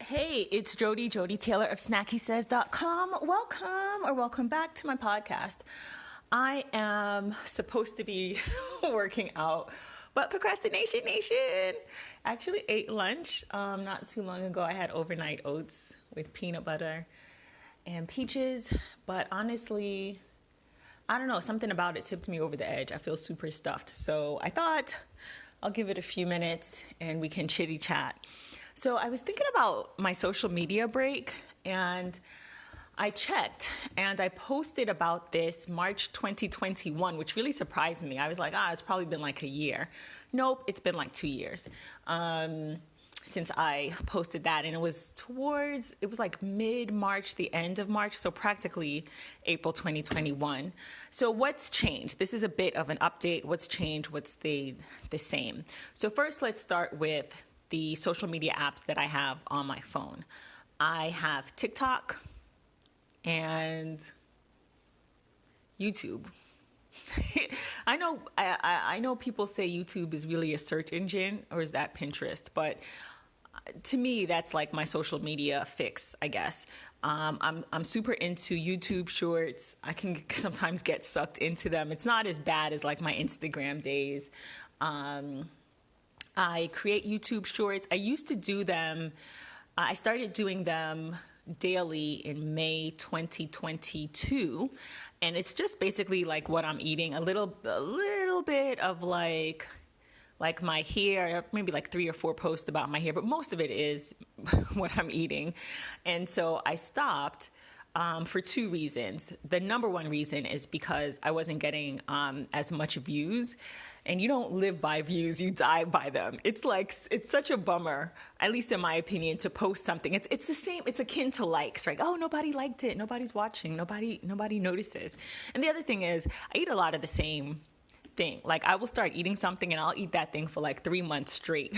Hey, it's Joddie Taylor of SnackySays.com. Welcome back to my podcast. I am supposed to be working out, but procrastination nation. Actually ate lunch not too long ago. I had overnight oats with peanut butter and peaches, but honestly, I don't know, something about it tipped me over the edge. I feel super stuffed. So I thought I'll give it a few minutes and we can chitty chat. So I was thinking about my social media break, and I checked and I posted about this March 2021, which really surprised me. I was like, it's probably been like a year. Nope, it's been like 2 years since I posted that. And it was like mid-March, the end of March, so practically April 2021. So what's changed? This is a bit of an update. What's changed? What's the same? So first, let's start with the social media apps that I have on my phone. I have TikTok and YouTube. I know people say YouTube is really a search engine, or is that Pinterest? But to me, that's like my social media fix, I guess. I'm super into YouTube shorts. I can sometimes get sucked into them. It's not as bad as like my Instagram days. I create YouTube shorts. I used to do them. I started doing them daily in May 2022. And it's just basically like what I'm eating, a little bit of like my hair, maybe like 3 or 4 posts about my hair, but most of it is what I'm eating. And so I stopped for 2 reasons. The number one reason is because I wasn't getting as much views. And you don't live by views, you die by them. It's such a bummer, at least in my opinion, to post something. It's the same, it's akin to likes, right? Oh, nobody liked it, nobody's watching, nobody notices. And the other thing is, I eat a lot of the same thing. Like, I will start eating something and I'll eat that thing for like 3 months straight.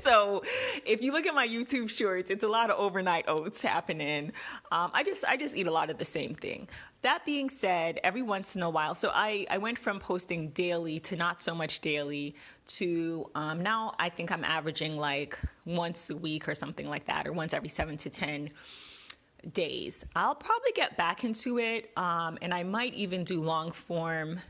So if you look at my YouTube shorts, it's a lot of overnight oats happening. I just eat a lot of the same thing. That being said, every once in a while, so I went from posting daily to not so much daily to now I think I'm averaging like once a week or something like that, or once every 7 to 10 days. I'll probably get back into it, and I might even do long form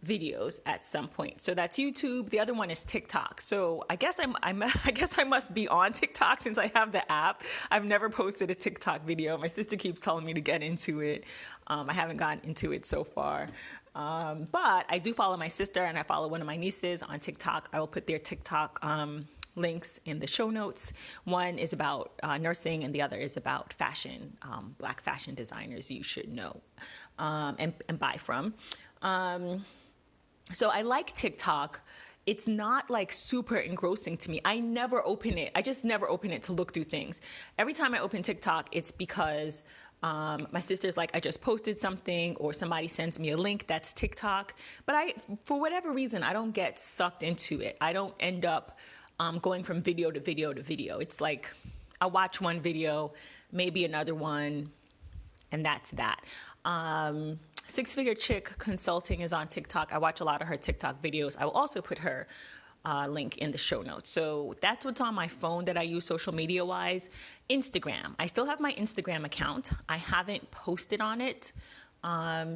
videos at some point. So that's YouTube. The other one is TikTok. So I guess I guess I must be on TikTok since I have the app. I've never posted a TikTok video. My sister keeps telling me to get into it. I haven't gotten into it so far. But I do follow my sister, and I follow one of my nieces on TikTok. I will put their TikTok links in the show notes. One is about nursing, and the other is about fashion, Black fashion designers you should know and buy from. So I like TikTok. It's not like super engrossing to me. I never open it. I just never open it to look through things. Every time I open TikTok, it's because my sister's like, I just posted something, or somebody sends me a link that's TikTok. But for whatever reason, I don't get sucked into it. I don't end up going from video to video to video. It's like I watch one video, maybe another one, and that's that. Six Figure Chick Consulting is on TikTok. I watch a lot of her TikTok videos. I will also put her link in the show notes. So that's what's on my phone that I use social media wise. Instagram. I still have my Instagram account. I haven't posted on it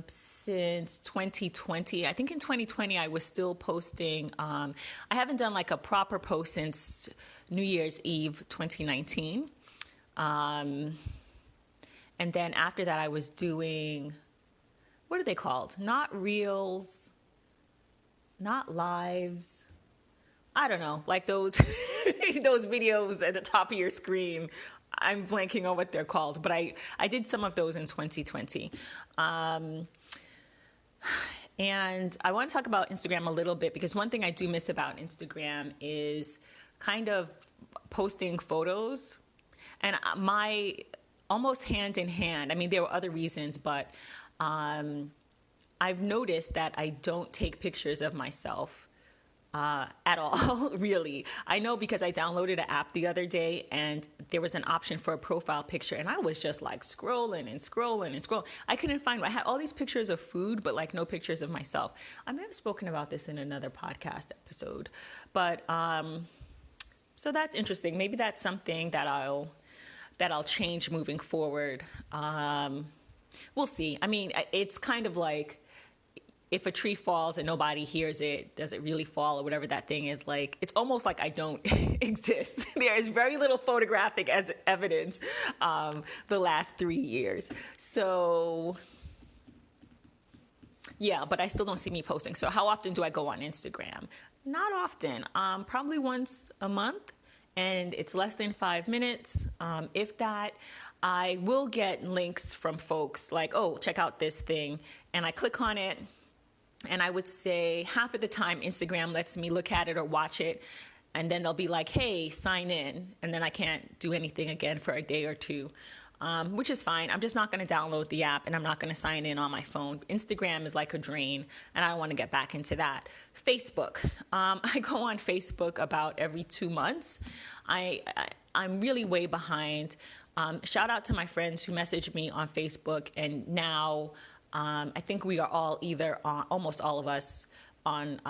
since 2020. I think in 2020 I was still posting. I haven't done like a proper post since New Year's Eve 2019. And then after that I was doing, what are they called? Not reels, not lives. I don't know, like those those videos at the top of your screen. I'm blanking on what they're called, but I did some of those in 2020. And I want to talk about Instagram a little bit, because one thing I do miss about Instagram is kind of posting photos. And my almost hand in hand, I mean, there were other reasons, but I've noticed that I don't take pictures of myself at all, really. I know because I downloaded an app the other day and there was an option for a profile picture, and I was just like scrolling and scrolling and scrolling. I couldn't find, I had all these pictures of food, but like no pictures of myself. I may have spoken about this in another podcast episode, but so that's interesting. Maybe that's something that I'll that I'll change moving forward. We'll see. I mean, it's kind of like, if a tree falls and nobody hears it, does it really fall, or whatever that thing is? Like, it's almost like I don't exist. There is very little photographic as evidence the last 3 years. So yeah, but I still don't see me posting. So how often do I go on Instagram? Not often. Probably once a month, and it's less than 5 minutes. If that, I will get links from folks like, oh, check out this thing, and I click on it. And I would say half of the time Instagram lets me look at it or watch it, and then they'll be like, hey, sign in. And then I can't do anything again for a day or two, which is fine. I'm just not going to download the app, and I'm not going to sign in on my phone. Instagram is like a drain, and I don't want to get back into that. Facebook. I go on Facebook about every 2 months. I'm really way behind. Shout out to my friends who messaged me on Facebook, and now I think we are all either on, almost all of us, on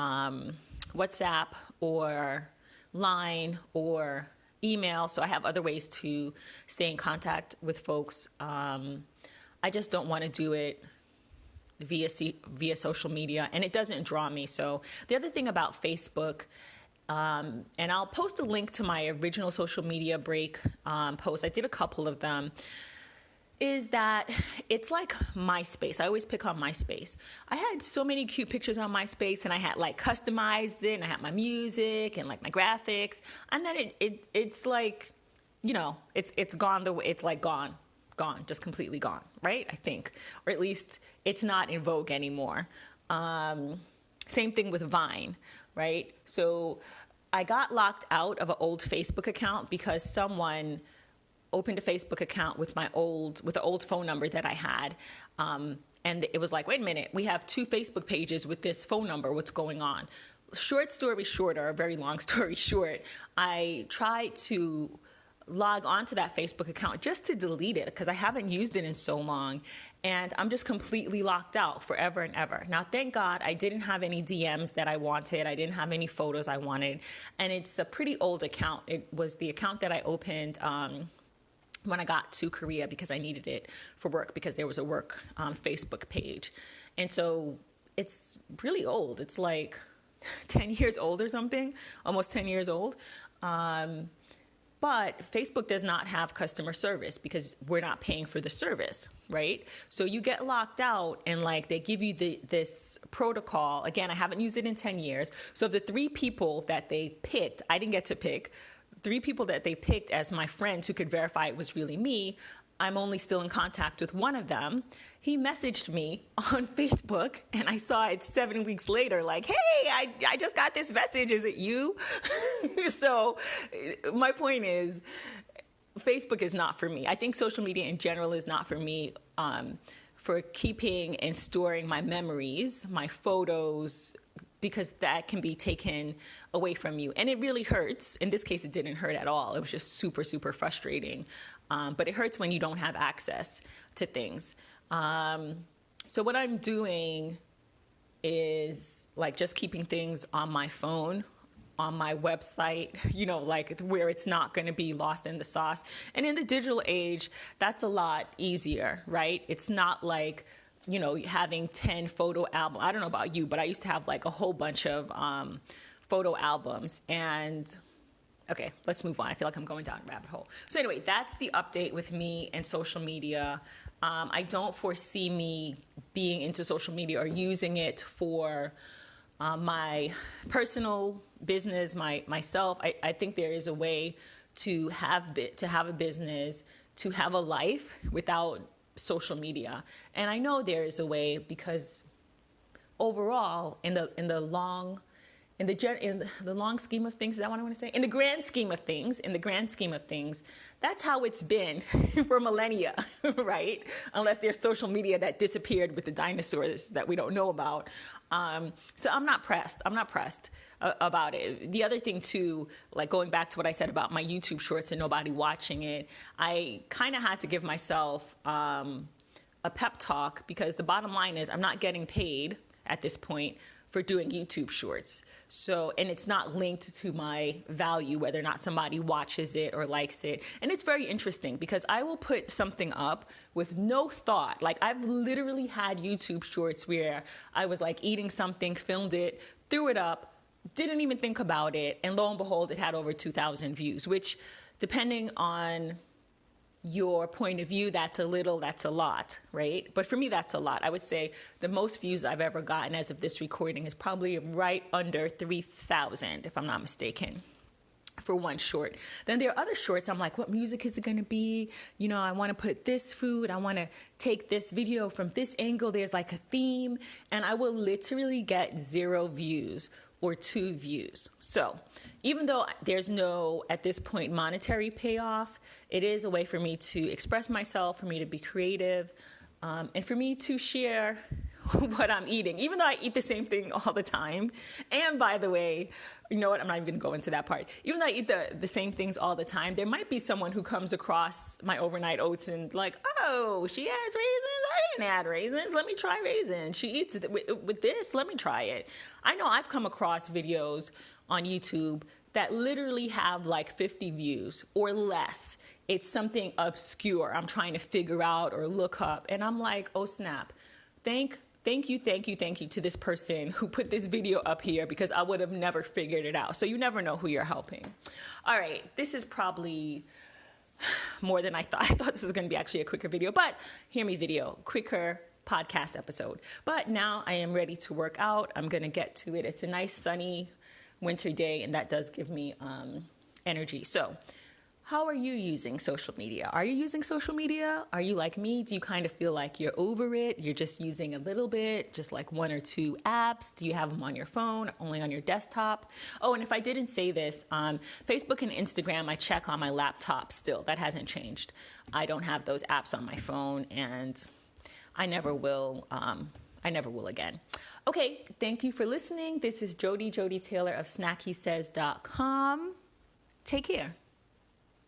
WhatsApp or Line or email. So I have other ways to stay in contact with folks. I just don't want to do it via social media, and it doesn't draw me. So the other thing about Facebook, and I'll post a link to my original social media break post. I did a couple of them. Is that it's like MySpace. I always pick on MySpace. I had so many cute pictures on MySpace, and I had like customized it, and I had my music and like my graphics, and then it's like, you know, it's gone the way, it's like gone, just completely gone, right? I think, or at least it's not in vogue anymore. Same thing with Vine, right? So I got locked out of an old Facebook account because someone opened a Facebook account with the old phone number that I had. And it was like, wait a minute, we have 2 Facebook pages with this phone number. What's going on? Short story short, or a very long story short, I tried to log onto that Facebook account just to delete it because I haven't used it in so long. And I'm just completely locked out forever and ever. Now, thank God I didn't have any DMs that I wanted. I didn't have any photos I wanted. And it's a pretty old account. It was the account that I opened when I got to Korea because I needed it for work, because there was a work Facebook page. And so it's really old. It's like 10 years old or something, almost 10 years old. But Facebook does not have customer service because we're not paying for the service, right? So you get locked out, and like they give you this protocol. Again, I haven't used it in 10 years. So of the 3 people that they picked, I didn't get to pick, 3 people that they picked as my friends who could verify it was really me. I'm only still in contact with one of them. He messaged me on Facebook, and I saw it 7 weeks later, like, hey, I just got this message. Is it you? So my point is, Facebook is not for me. I think social media in general is not for me, for keeping and storing my memories, my photos, because that can be taken away from you. And it really hurts. In this case, it didn't hurt at all. It was just super, super frustrating. But it hurts when you don't have access to things. So what I'm doing is like just keeping things on my phone, on my website, you know, like where it's not going to be lost in the sauce. And in the digital age, that's a lot easier, right? It's not like, you know, having 10 photo albums. I don't know about you, but I used to have like a whole bunch of photo albums. And okay, let's move on. I feel like I'm going down a rabbit hole. So anyway, that's the update with me and social media. I don't foresee me being into social media or using it for my personal business, myself. I think there is a way to have a business, to have a life without social media. And I know there is a way because overall, in the long scheme of things, is that what I want to say? In the grand scheme of things, that's how it's been for millennia, right? Unless there's social media that disappeared with the dinosaurs that we don't know about. So I'm not pressed about it. The other thing too, like going back to what I said about my YouTube shorts and nobody watching it, I kind of had to give myself a pep talk because the bottom line is I'm not getting paid at this point for doing YouTube shorts. So, and it's not linked to my value, whether or not somebody watches it or likes it. And it's very interesting because I will put something up with no thought. Like, I've literally had YouTube shorts where I was like eating something, filmed it, threw it up, didn't even think about it. And lo and behold, it had over 2,000 views, which, depending on your point of view, that's a little, that's a lot, right? But for me, that's a lot. I would say the most views I've ever gotten as of this recording is probably right under 3,000, if I'm not mistaken, for one short. Then there are other shorts. I'm like, what music is it going to be? You know, I want to put this food. I want to take this video from this angle. There's like a theme. And I will literally get 0 views or 2 views. So even though there's no, at this point, monetary payoff, it is a way for me to express myself, for me to be creative, and for me to share what I'm eating, even though I eat the same thing all the time. And by the way, you know what? I'm not even going to go into that part. Even though I eat the same things all the time, there might be someone who comes across my overnight oats and like, oh, she has raisins? I didn't add raisins. Let me try raisins. She eats it with this. Let me try it. I know I've come across videos on YouTube that literally have like 50 views or less. It's something obscure I'm trying to figure out or look up. And I'm like, oh, snap. Thank you to this person who put this video up here, because I would have never figured it out. So you never know who you're helping. All right, this is probably more than I thought. I thought this was going to be actually a quicker video, but hear me video, quicker podcast episode. But now I am ready to work out. I'm going to get to it. It's a nice sunny winter day, and that does give me energy. So how are you using social media? Are you using social media? Are you like me? Do you kind of feel like you're over it? You're just using a little bit, just like 1 or 2 apps? Do you have them on your phone, only on your desktop? Oh, and if I didn't say this, Facebook and Instagram, I check on my laptop still. That hasn't changed. I don't have those apps on my phone, and I never will. I never will again. Okay, thank you for listening. This is Joddie Taylor of SnackHeSays.com. Take care.